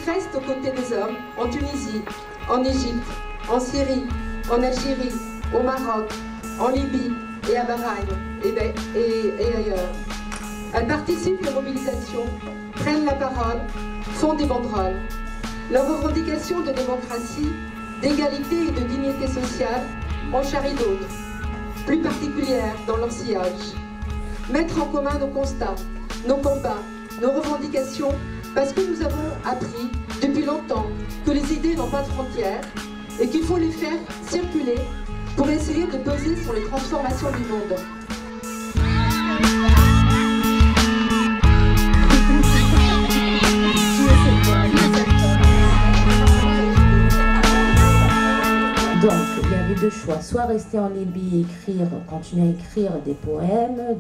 restent aux côtés des hommes en Tunisie, en Égypte, en Syrie, en Algérie, au Maroc, en Libye et à Bahreïn et ailleurs. Elles participent aux mobilisations, prennent la parole, font des banderoles. Leurs revendications de démocratie, d'égalité et de dignité sociale en charrient d'autres, plus particulières dans leur sillage. Mettre en commun nos constats, nos combats, nos revendications, parce que nous avons appris depuis longtemps que les idées n'ont pas de frontières et qu'il faut les faire circuler pour essayer de peser sur les transformations du monde. Donc, il y avait deux choix, soit rester en Libye et continuer à écrire des poèmes,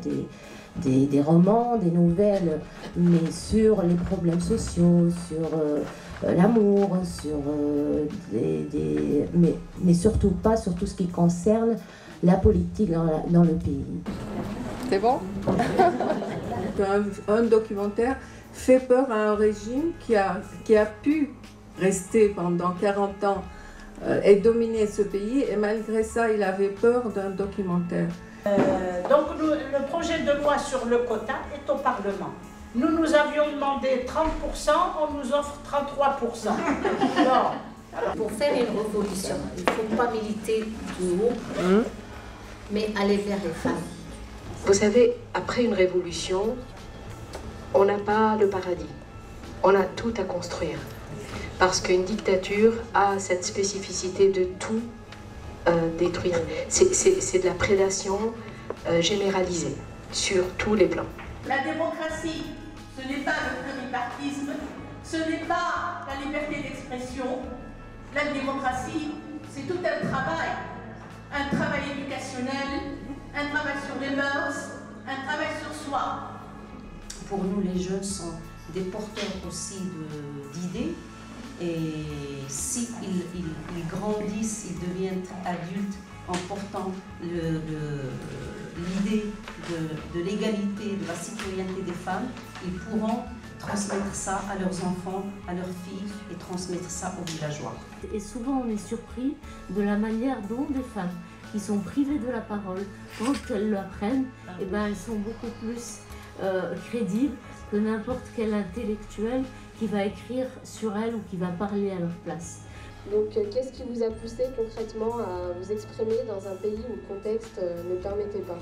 des romans, des nouvelles, mais sur les problèmes sociaux, sur l'amour, mais surtout pas sur tout ce qui concerne la politique dans le pays. C'est bon? Un documentaire fait peur à un régime qui a pu rester pendant 40 ans et dominer ce pays, et malgré ça, il avait peur d'un documentaire. Donc le projet de loi sur le quota est au Parlement. Nous avions demandé 30%, on nous offre 33%. Non. Pour faire une révolution, il ne faut pas militer du haut, mais aller vers les femmes. Vous savez, après une révolution, on n'a pas le paradis. On a tout à construire. Parce qu'une dictature a cette spécificité de tout détruire. C'est de la prédation généralisée sur tous les plans. La démocratie, ce n'est pas le pluripartisme, ce n'est pas la liberté d'expression. La démocratie, c'est tout un travail éducationnel, un travail sur les mœurs, un travail sur soi. Pour nous, les jeunes sont des porteurs aussi d'idées. Et si ils grandissent, ils deviennent adultes en portant l'idée de l'égalité, de la citoyenneté des femmes, ils pourront transmettre ça à leurs enfants, à leurs filles et transmettre ça aux villageois. Et souvent on est surpris de la manière dont des femmes qui sont privées de la parole, quand elles l'apprennent, elles sont beaucoup plus crédibles que n'importe quel intellectuel qui va écrire sur elles ou qui va parler à leur place. Donc qu'est-ce qui vous a poussé concrètement à vous exprimer dans un pays où le contexte ne permettait pas?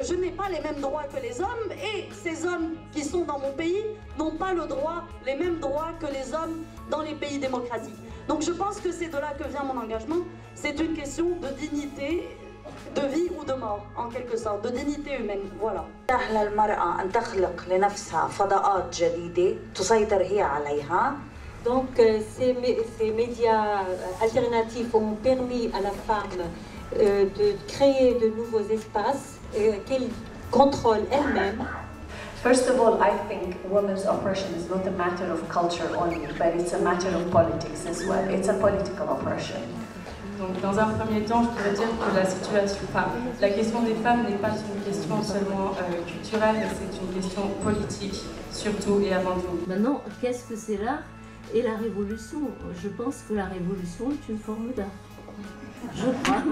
Je n'ai pas les mêmes droits que les hommes, et ces hommes qui sont dans mon pays n'ont pas les mêmes droits que les hommes dans les pays démocratiques. Donc je pense que c'est de là que vient mon engagement. C'est une question de dignité, de vie ou de mort, en quelque sorte, de dignité humaine, voilà. Donc ces médias alternatifs ont permis à la femme de créer de nouveaux espaces qu'elle contrôle elle-même. First of all, I think women's oppression is not a matter of culture only, but it's a matter of politics as well. It's a political oppression. Donc, dans un premier temps, je pourrais dire que la question des femmes n'est pas une question seulement culturelle, mais c'est une question politique, surtout et avant tout. Maintenant, qu'est-ce que c'est l'art et la révolution? Je pense que la révolution est une forme d'art. Je crois.